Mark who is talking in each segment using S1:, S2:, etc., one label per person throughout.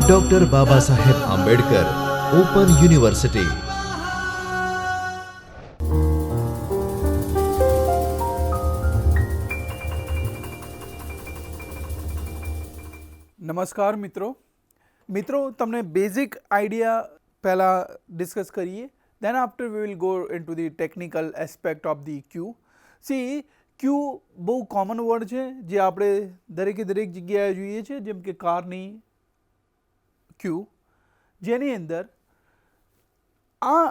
S1: Doctor Baba Saheb Ambedkar open university.
S2: नमस्कार मित्रों तमने बेसिक आइडिया पहला डिस्कस करिए, then after we will go into the technical aspect of the Q. C Q बहु common word है जे आपणे दरेके दरेक जग्याए जोईए छे, जेम के कारनी क्यू, जेनी अंदर आ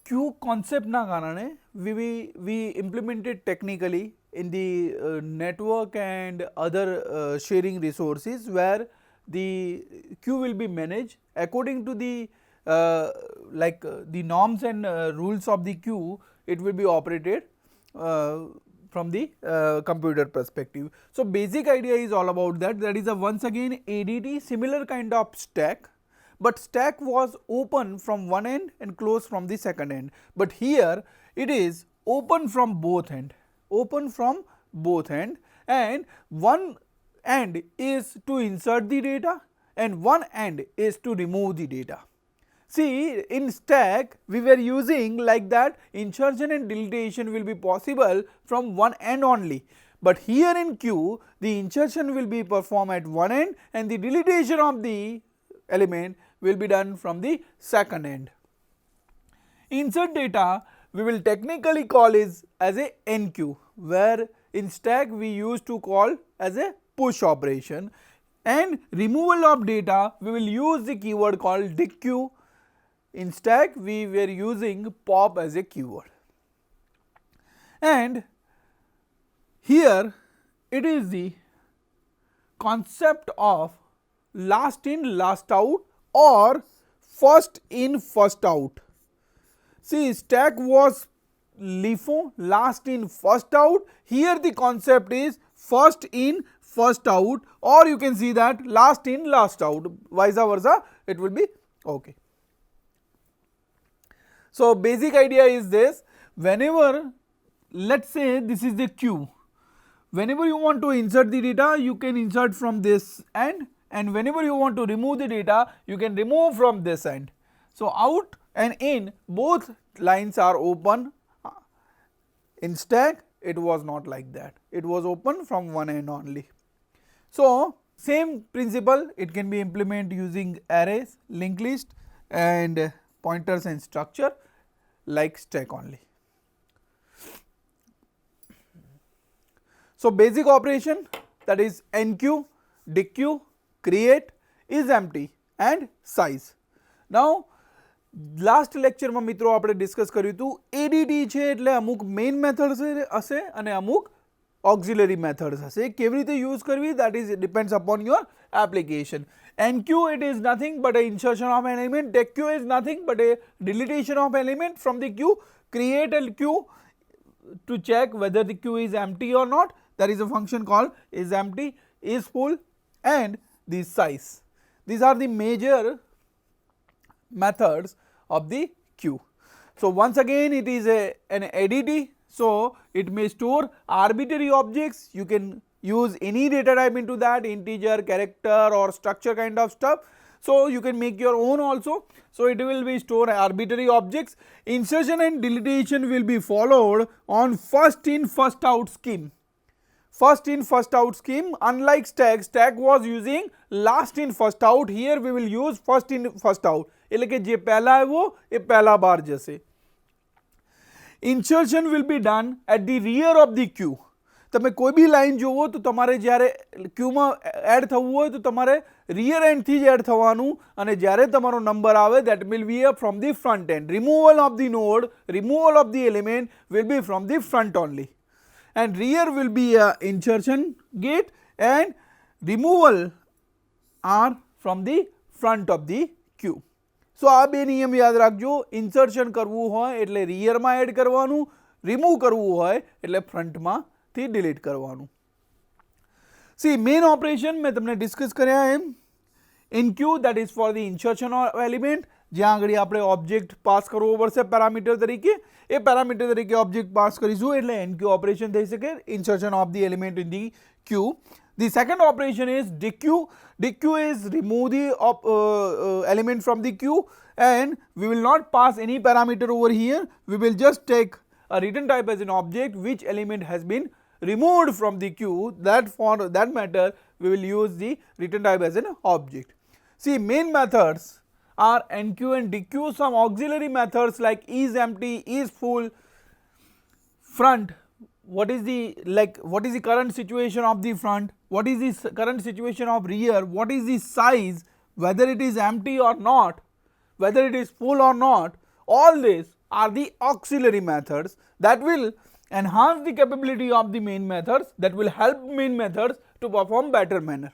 S2: क्यू कॉन्सेप्टना कारणे we implemented technically in the network and other sharing resources, where the queue will be managed according to the the norms and rules of the queue. It will be operated from the computer perspective. So basic idea is all about that. That is a once again ADT, similar kind of stack, but stack was open from one end and closed from the second end, but here it is open from both ends. Open from both ends, and one end is to insert the data and one end is to remove the data. See, in stack we were using like that, insertion and deletion will be possible from one end only, but here in queue the insertion will be performed at one end and the deletion of the element will be done from the second end. Insert data we will technically call is as a NQ, where in stack we used to call as a push operation, and removal of data we will use the keyword called DQ. In stack we were using pop as a keyword, and here it is the concept of last in last out or first in first out. See, stack was LIFO, last in first out. Here the concept is first in first out, or you can see that last in last out, vice versa it will be okay. So basic idea is this: whenever, let's say this is the queue, whenever you want to insert the data you can insert from this end, and whenever you want to remove the data you can remove from this end. So out and in both lines are open. In stack it was not like that, it was open from one end only. So same principle it can be implemented using arrays, linked list and pointers and structure like stack only. So basic operation, that is NQ, DQ, create, is empty and size. Now last lecture में मित्रों आपणे discuss कर्युं हतुं ADT छे एटले अमुक main methods हशे अने अमुक ऑक्सिलरी मेथड्स हशे, केवी रीते यूज करवी that is depends upon your application. NQ it is nothing but a insertion of an element, DQ is nothing but a deletion of element from the queue, create a queue to check whether the queue is empty or not, there is a function called is empty, is full, and the size. These are the major methods of the queue. So once again it is an ADT, so it may store arbitrary objects, you can use any data type into that, integer, character or structure kind of stuff, so you can make your own also. So it will be store arbitrary objects. Insertion and deletion will be followed on first in first out scheme. First in first out scheme, unlike stack, stack was using last in first out, here we will use first in first out, એટલે કે જે પહેલા આવ્યો એ પહેલા બાર જશે. Insertion will be done at the rear of the queue. તમે કોઈ બી line જોવો તો તમારે જ્યારે ક્યુમાં એડ થવું હોય તો તમારે રિયર એન્ડથી જ એડ થવાનું, અને જ્યારે તમારો નંબર આવે that will be from the front end. Removal of the node, removal of the element will be from the front only, and rear will be a insertion gate and removal are from the front of the queue. So આ બે નિયમ યાદ રાખજો, insertion કરવું હોય એટલે રિયરમાં add કરવાનું, remove કરવું હોય એટલે ફ્રન્ટમાંથી ડિલીટ કરવાનું. See, main operation મેં તમને ડિસ્કસ કર્યા એમ, NQ that is for the insertion of element, જ્યાં આગળ આપણે ઓબ્જેક્ટ પાસ કરવો પડશે પેરામીટર તરીકે, એ પેરામીટર તરીકે ઓબ્જેક્ટ પાસ કરીશું એટલે NQ ઓપરેશન થઈ શકે, insertion of the element in the Q. The second operation is deq. Deq is remove the element from the q, and we will not pass any parameter over here. We will just take a return type as an object which element has been removed from the q. That for that matter we will use the return type as an object. See, main methods are enq and deq. Some auxiliary methods like is empty, is full, front. What is the current situation of the front, what is the current situation of rear, what is the size, whether it is empty or not, whether it is full or not. All these are the auxiliary methods that will enhance the capability of the main methods, that will help main methods to perform better manner.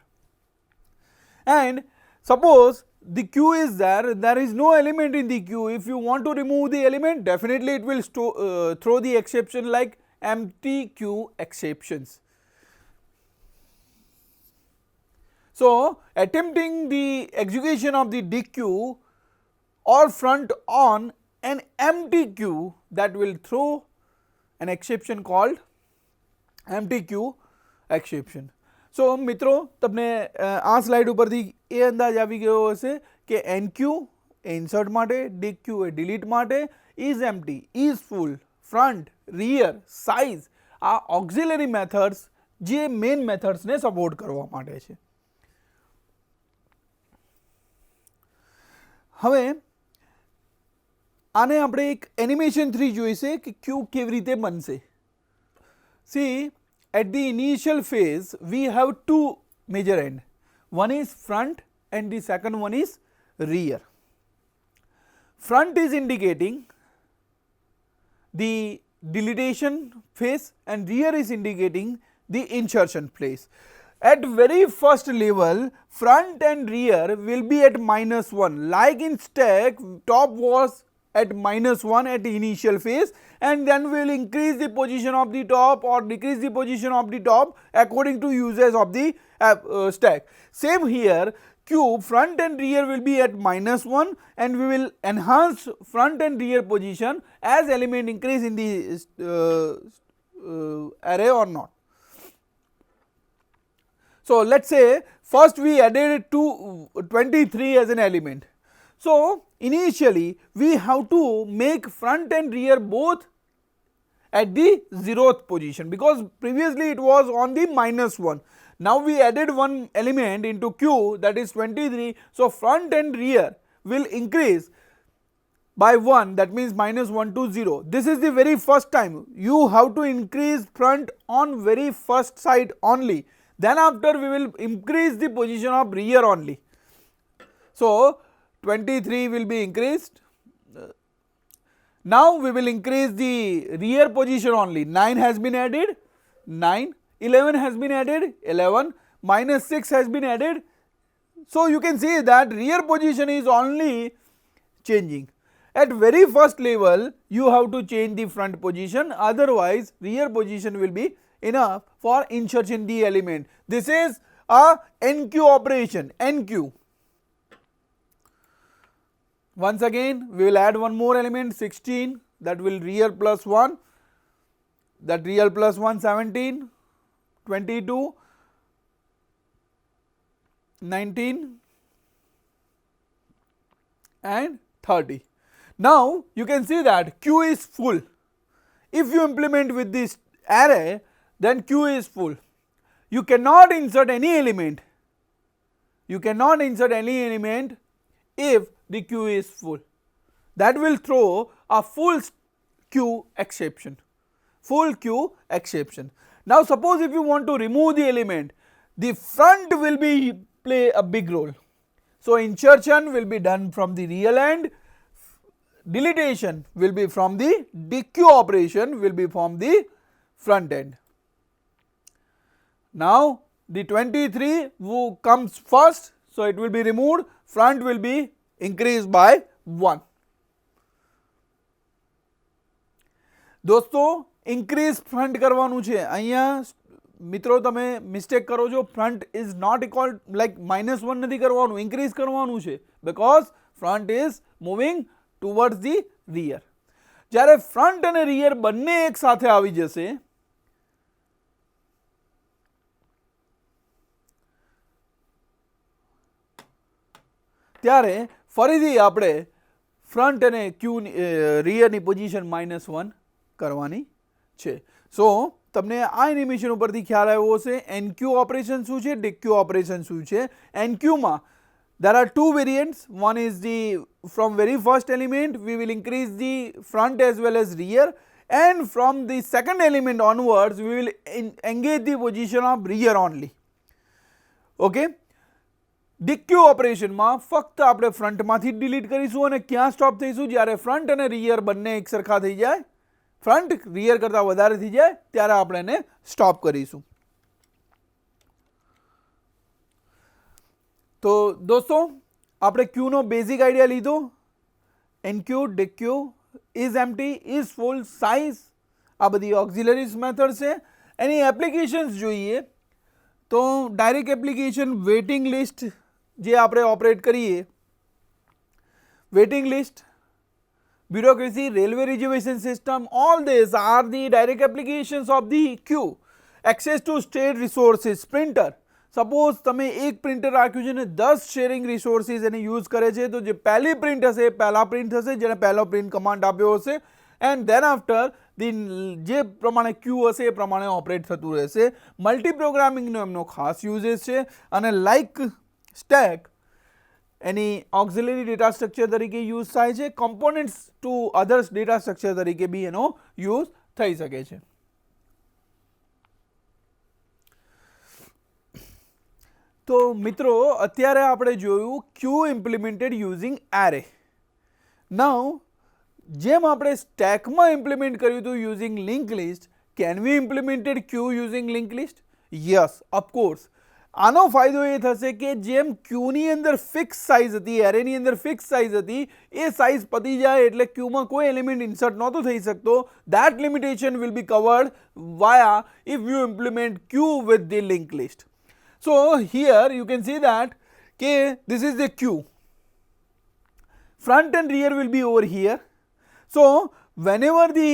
S2: And suppose the q is there is no element in the q. If you want to remove the element, definitely it will throw the exception like empty q exceptions. So, attempting the execution of the deq or front on an empty q, that will throw an exception called empty q exception. So મિત્રો તમને આ slide ઉપરથી એ અંદાજ આવી ગયો હશે કે NQ એ insert માટે, DQ એ ડિલીટ માટે, is empty, is full, front, rear, size આ ઓક્ઝિલરી મેથડ્સ જે મેઇન મેથડ્સને સપોર્ટ કરવા માટે છે. હવે આને આપણે એક એનિમેશન 3 જોઈશે કે ક્યુ કેવી રીતે બનશે. See, at the initial phase we have two major end, one is front and the second one is rear. Front is indicating the deletion phase and rear is indicating the insertion phase. At very first level, front and rear will be at -1, like in stack top was at -1 at the initial phase, and then we will increase the position of the top or decrease the position of the top according to uses of the stack. Same here, cube front and rear will be at -1 and we will enhance front and rear position as element increase in the array or not. So let us say first we added 23 as an element. So initially we have to make front and rear both at the 0th position, because previously it was on the -1. Now we added one element into Q, that is 23. So front and rear will increase by 1, that means -1 to 0. This is the very first time you have to increase front on very first side only, then after we will increase the position of rear only. So 23 will be increased. Now we will increase the rear position only. 9 has been added, 9, 11 has been added, 11, -6 has been added. So you can see that rear position is only changing. At very first level you have to change the front position, otherwise rear position will be enough for insertion the element. This is a NQ operation, NQ. Once again we will add one more element 16, that will rear plus 1, that rear plus 1 17, 22, 19 and 30. Now you can see that Q is full. If you implement with this array, then Q is full. You cannot insert any element. You cannot insert any element if the Q is full. That will throw a full Q exception. Full Q exception. Now suppose if you want to remove the element, the front will be play a big role. So insertion will be done from the real end, deletion will be from the DQ operation will be from the front end. Now the 23 who comes first, so it will be removed, front will be increased by 1. दोस्तों increase front કરવાનું છે. અહીંયા મિત્રો તમે mistake કરો છો, front is not equal like -1 નથી કરવાનું, increase કરવાનું છે, because front is moving towards the rear. જ્યારે front અને rear બંને એક સાથે આવી જશે, ત્યારે ફરીથી આપણે ફ્રન્ટ અને ક્યુ રિયરની પોઝિશન -1 કરવાની છે. સો તમને આ એનિમેશન ઉપરથી ખ્યાલ આવ્યો હશે એનક્યુ ઓપરેશન શું છે, ડીક્યુ ઓપરેશન શું છે. એનક્યુમાં there are two variants. One is the from very first element we will increase the front as well as rear, and from the second element onwards we will engage the position of rear only. Okay. DQ ઓપરેશનમાં ફક્ત આપણે ફ્રન્ટમાંથી જ delete કરીશું અને ક્યાં stop થઈશું, જ્યારે front અને રિયર બંને એક સરખા થઈ જાય, ફ્રન્ટ રિયર કરતાં વધારે થઈ જાય ત્યારે આપણે એને સ્ટોપ કરીશું. તો દોસ્તો આપણે ક્યુનો બેઝિક આઈડિયા લીધો. Enqueue, dequeue, is empty, is full, size, આ બધી ઓક્ઝિલરીઝ મેથડ છે. એની એપ્લિકેશન્સ જોઈએ તો ડાયરેક્ટ એપ્લિકેશન વેઇટિંગ લિસ્ટ જે આપણે ઓપરેટ કરીએ, waiting list, bureaucracy, railway reservation system, all these are the direct applications of the queue. Access to state resources, printer. Suppose તમે એક પ્રિન્ટર રાખ્યું છે ને 10 શેરિંગ રિસોર્સિસ એને યુઝ કરે છે, તો જે પહેલી પ્રિન્ટ હશે એ પહેલા પ્રિન્ટ થશે જેને પહેલો પ્રિન્ટ કમાન્ડ આપ્યો હશે, એન્ડ ધેન આફ્ટર જે પ્રમાણે ક્યુ હશે એ પ્રમાણે ઓપરેટ થતું રહેશે. મલ્ટી પ્રોગ્રામિંગનો એમનો ખાસ યુઝેસ છે અને લાઇક સ્ટેક એની ઓક્ઝિલરી ડેટા સ્ટ્રક્ચર તરીકે યુઝ થાય છે. Components to others data structure તરીકે બી એનો યુઝ થઈ શકે છે. તો મિત્રો અત્યારે આપણે જોયું ક્યુ ઇમ્પ્લિમેન્ટેડ યુઝિંગ એરે. નાઉ જેમ આપણે સ્ટેકમાં ઇમ્પ્લિમેન્ટ કર્યું હતું using link list, can we implemented Q using link list? Yes, of course. આનો ફાયદો એ થશે કે જેમ ક્યુની અંદર ફિક્સ સાઇઝ હતી, એરેની અંદર ફિક્સ સાઇઝ હતી, એ સાઇઝ પતી જાય એટલે ક્યુમાં કોઈ એલિમેન્ટ ઇન્સર્ટ નહોતો થઈ શકતો. That limitation will be covered via if you implement Q with the link list. So here you can see that this is the queue. Front and rear will be over here. So whenever the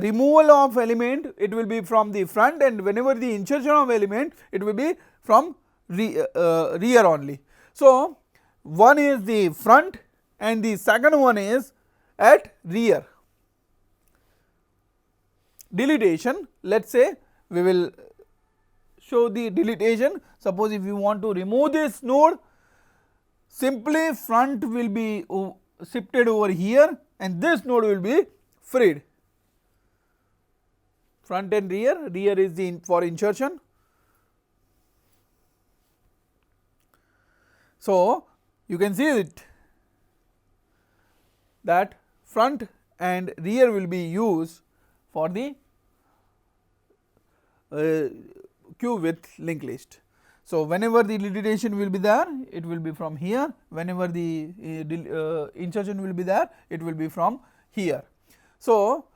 S2: removal of element, it will be from the front, and whenever the insertion of element, it will be from rear only. So one is the front and the second one is at rear. Deletion, let's say we will show the deletion. Suppose if you want to remove this node, simply front will be shifted over here and this node will be freed. Front and rear, rear is the for insertion. So you can see it that front and rear will be used for the queue with linked list. So whenever the deletion will be there, it will be from here. Whenever the insertion will be there, it will be from here. So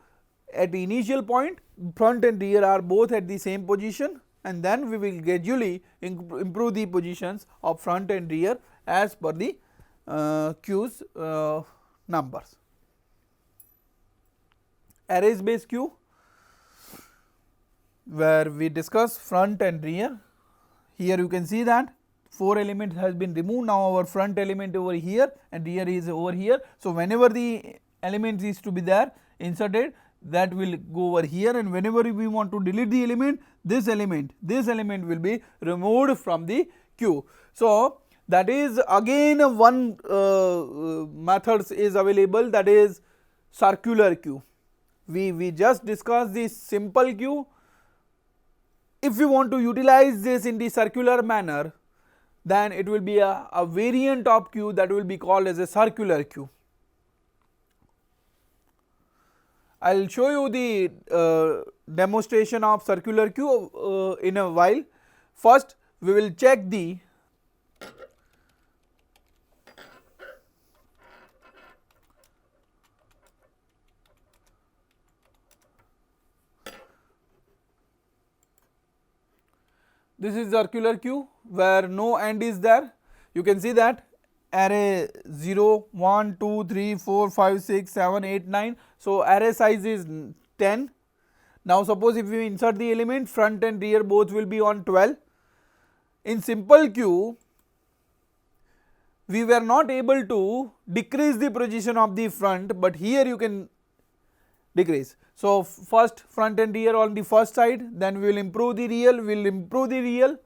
S2: at the initial point, front and rear are both at the same position, and then we will gradually improve the positions of front and rear as per the queues numbers. Arrays based queue, where we discuss front and rear. Here you can see that 4 elements has been removed. Now our front element over here and rear is over here. So whenever the element is to be there inserted, that will go over here, and whenever we want to delete the element, this element will be removed from the queue. So that is again one method is available, that is circular queue. We just discussed the simple queue. If you want to utilize this in the circular manner, then it will be a variant of queue that will be called as a circular queue. I will show you the demonstration of circular queue in a while. First we will check the this is circular queue where no end is there. You can see that array 0, 1, 2, 3, 4, 5, 6, 7, 8, 9. So array size is 10. Now suppose if we insert the element, front and rear both will be on 12. In simple queue, we were not able to decrease the position of the front, but here you can decrease. So first front and rear on the first side, then we will improve the rear, we will improve the rear.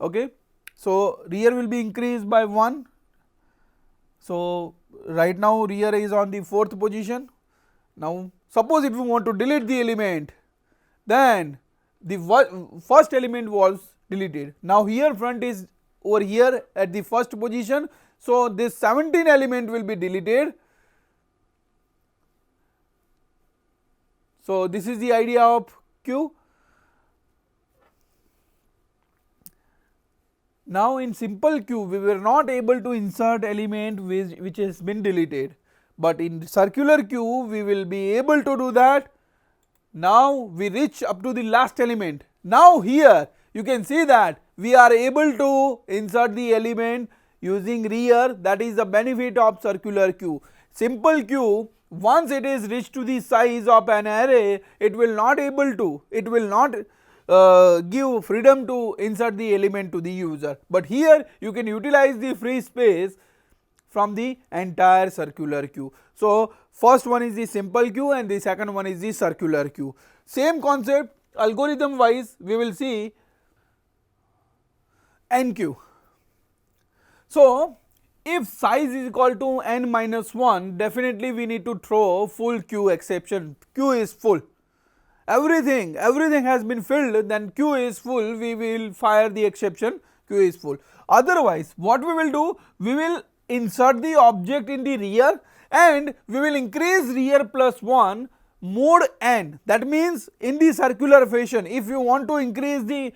S2: Okay. So rear will be increased by 1. So right now rear is on the 4th position. Now suppose if you want to delete the element, then the first element was deleted. Now here front is over here at the first position. So this 17 element will be deleted. So this is the idea of Q. Now in simple Q we were not able to insert element which has been deleted, but in circular Q we will be able to do that. Now we reach up to the last element. Now here you can see that we are able to insert the element using rear. That is the benefit of circular Q. Simple Q, once it is reached to the size of an array, it will not give freedom to insert the element to the user, but here you can utilize the free space from the entire circular queue. So first one is the simple queue and the second one is the circular queue. Same concept, algorithm wise we will see n queue. So if size is equal to n minus 1, definitely we need to throw full queue exception. Queue is full. Everything has been filled, then queue is full, we will fire the exception queue is full. Otherwise what we will do, we will insert the object in the rear and we will increase rear plus 1 mode n. That means in the circular fashion, if you want to increase the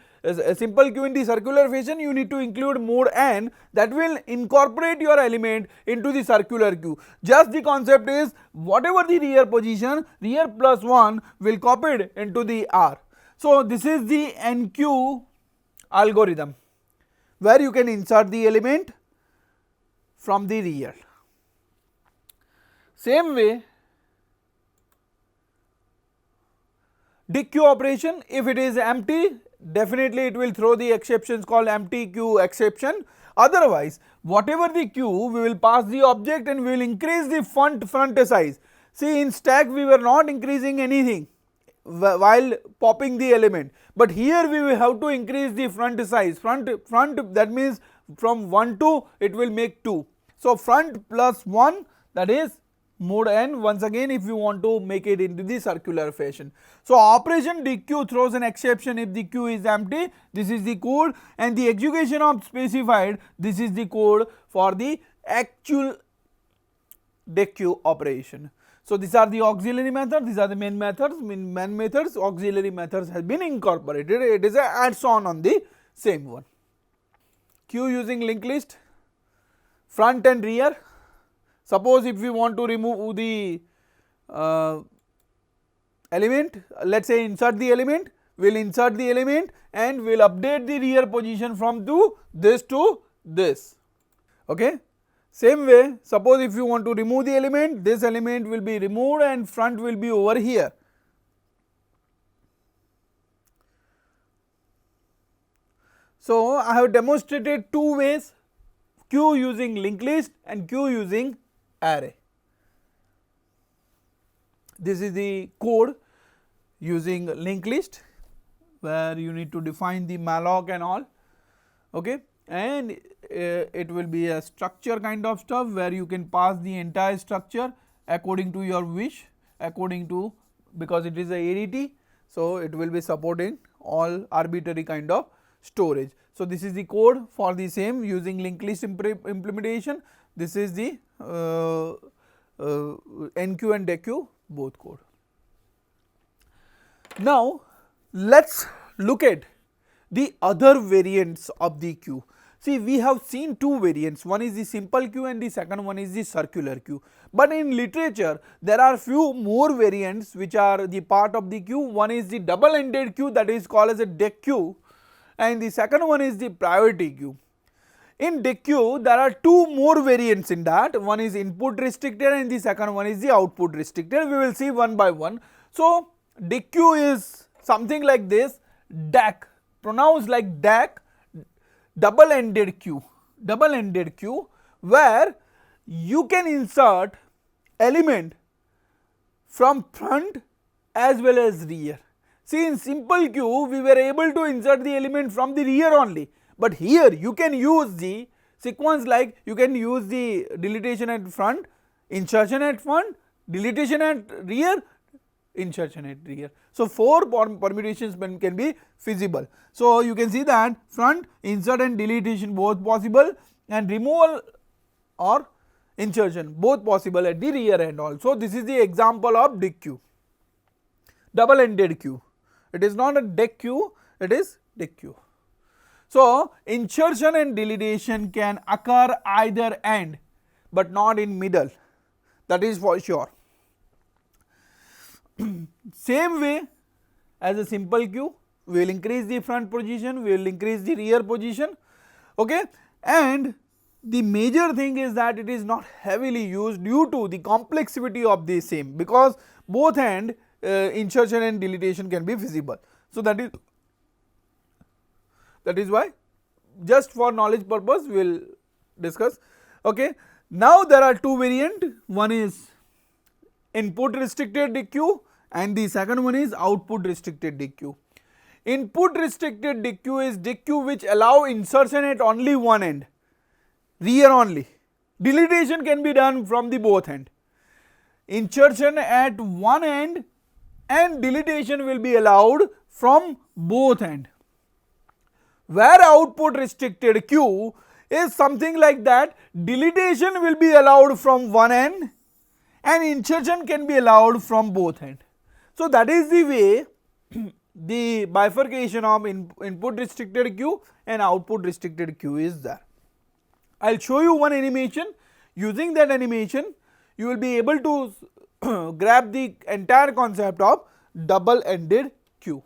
S2: simple queue in the circular fashion, you need to include mode n, that will incorporate your element into the circular queue. Just the concept is whatever the rear position, rear plus 1 will copied into the R. So this is the NQ algorithm where you can insert the element from the rear. Same way dig queue operation, if it is empty, definitely it will throw the exceptions called empty queue exception. Otherwise whatever the queue, we will pass the object and we will increase the front size. See, in stack we were not increasing anything while popping the element, but here we will have to increase the front size. Front that means from 1 to it will make 2. So front plus 1, that is mode n, once again if you want to make it into the circular fashion. So operation DQ throws an exception if the queue is empty. This is the code, and the execution of specified, this is the code for the actual DQ operation. So these are the auxiliary methods, these are the main methods. Main methods, auxiliary methods has been incorporated. It is a adds on the same one. Queue using linked list, front and rear. Suppose if we want to remove the element, let us say insert the element, we will insert the element and we will update the rear position from this to this. Okay. Same way, suppose if you want to remove the element, this element will be removed and front will be over here. So I have demonstrated two ways, queue using linked list and queue using array. This is the code using linked list where you need to define the malloc and all, okay, and it will be a structure kind of stuff where you can pass the entire structure according to your wish, according to, because it is a ADT, so it will be supporting all arbitrary kind of storage. So this is the code for the same using linked list implementation. This is the NQ and DQ both code. Now let us look at the other variants of the queue. See, we have seen two variants, one is the simple queue and the second one is the circular queue. But in literature there are few more variants which are the part of the queue. One is the double ended queue, that is called as a DEQ queue, and the second one is the priority queue. In DEQ there are two more variants in that, one is input restricted and the second one is the output restricted. We will see one by one. So DEQ is something like this, DAC, pronounced like DAC, double-ended queue, where you can insert element from front as well as rear. See, in simple queue we were able to insert the element from the rear only, but here you can use the sequence, like you can use the deletion at front, insertion at front, deletion at rear, insertion at rear. So, 4 permutations can be feasible. So, you can see that front, insert and deletion both possible, and removal or insertion both possible at the rear end also. This is the example of dick queue, double ended queue. It is not a deck queue, it is dick queue. So, insertion and deletion can occur either end, but not in middle, that is for sure. Same way as a simple queue, we will increase the front position, we will increase the rear position, okay. And the major thing is that it is not heavily used due to the complexity of the same, because both end insertion and deletion can be feasible. So, that is why, just for knowledge purpose we will discuss, okay. Now, there are two variants, one is input restricted dick queue and the second one is output restricted dick queue. Input restricted dick queue is dick queue which allow insertion at only one end, rear only. Deletion can be done from the both end. Insertion at one end and deletion will be allowed from both end. Where output restricted queue is something like that, deletion will be allowed from one end and insertion can be allowed from both end. So, that is the way the bifurcation of input restricted queue and output restricted queue is there. I will show you one animation. Using that animation you will be able to grab the entire concept of double ended queue.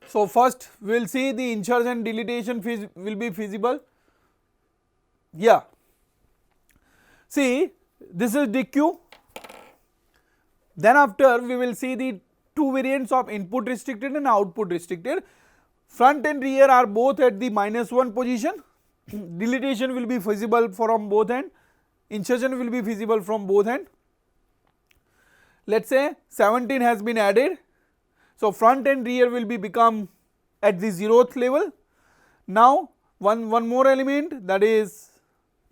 S2: So, first we will see the insertion and deletion will be feasible. Yeah, see, this is dick queue. Then after we will see the two variants of input restricted and output restricted. Front and rear are both at the -1 position. Deletion will be feasible from both end, insertion will be feasible from both end. Let us say 17 has been added. So, front and rear will be become at the 0th level. Now, one more element, that is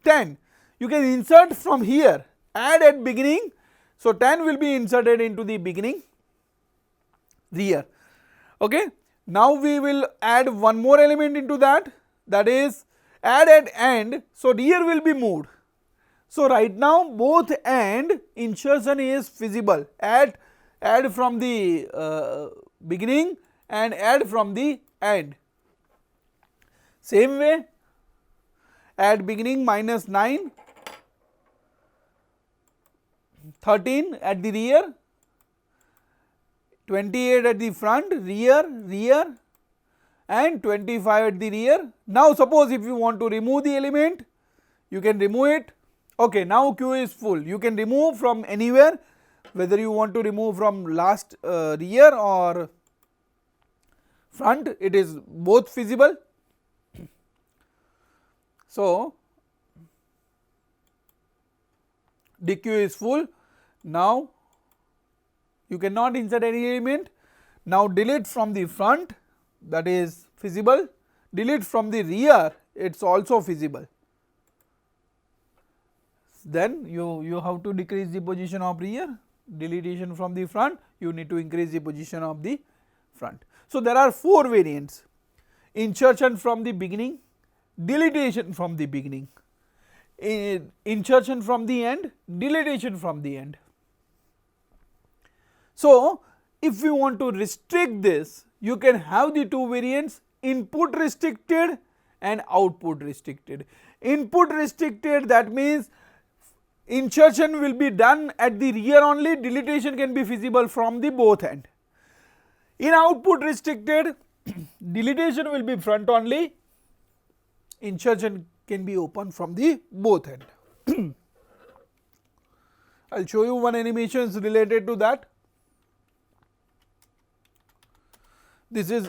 S2: 10. You can insert from here, add at beginning. So, 10 will be inserted into the beginning rear, okay. Now, we will add one more element into that, that is add at end. So, rear will be moved. So, right now both end insertion is feasible, add from the beginning and add from the end. Same way, add beginning -9, 13 at the rear, 28 at the front, rear and 25 at the rear. Now, suppose if you want to remove the element, you can remove it. Okay, now queue is full. You can remove from anywhere, whether you want to remove from last rear or front, it is both feasible. So, the queue is full. Now, you cannot insert any element. Now, delete from the front, that is feasible. Delete from the rear, it is also feasible. Then you have to decrease the position of rear, deletion from the front, you need to increase the position of the front. So, there are 4 variants: insertion from the beginning, deletion from the beginning, insertion from the end, deletion from the end. So, if we want to restrict this, you can have the two variants, input restricted and output restricted. Input restricted, that means insertion will be done at the rear only, deletion can be feasible from the both end. In output restricted, deletion will be front only, insertion can be open from the both end. I will show you one animation related to that. This is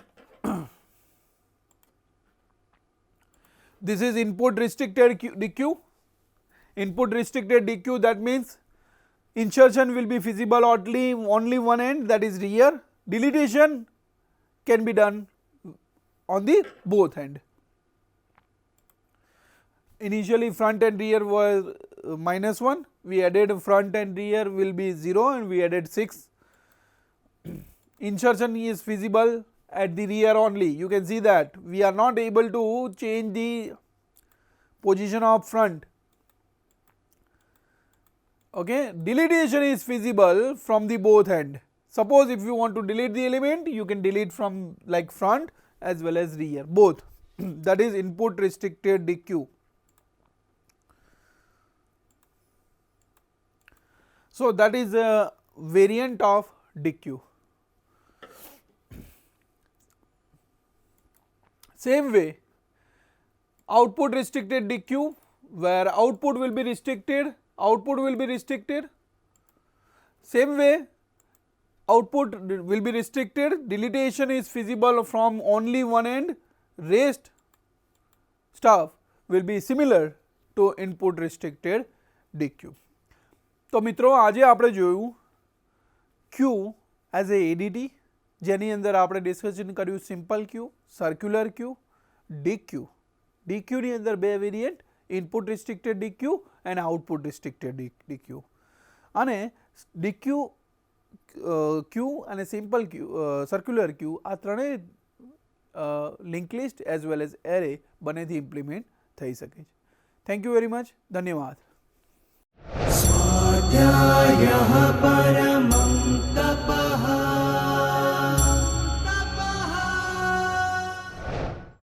S2: this is input restricted DQ. Input restricted DQ, that means insertion will be feasible only one end, that is rear. Deletion can be done on the both end. Initially front and rear was -1, we added front and rear will be 0 and we added 6. Insertion is feasible at the rear only. You can see that we are not able to change the position of front. Okay. Deletion is feasible from the both end. Suppose if you want to delete the element, you can delete from like front as well as rear, both. That is input restricted DQ. So that is a variant of DQ. Same way, output restricted DQ, where output will be restricted, Same way, output will be restricted, deletion is feasible from only one end, rest stuff will be similar to input restricted DQ. તો મિત્રો આજે આપણે જોયું Q as a ADT, જેની અંદર આપણે discussion કર્યું simple queue, circular queue, DQ. DQ ની અંદર બે વેરિયન્ટ, ઇનપુટ રિસ્ટ્રિક્ટેડ DQ અને આઉટપુટ રિસ્ટ્રિક્ટેડ DQ. અને DQ, ક્યુ અને સિમ્પલ ક્યુ, સર્ક્યુલર ક્યુ, આ ત્રણેય link list as well as array બંનેથી ઇમ્પ્લિમેન્ટ થઈ શકે છે. Thank you very much. ધન્યવાદ.
S3: स्वाध्यायः परमः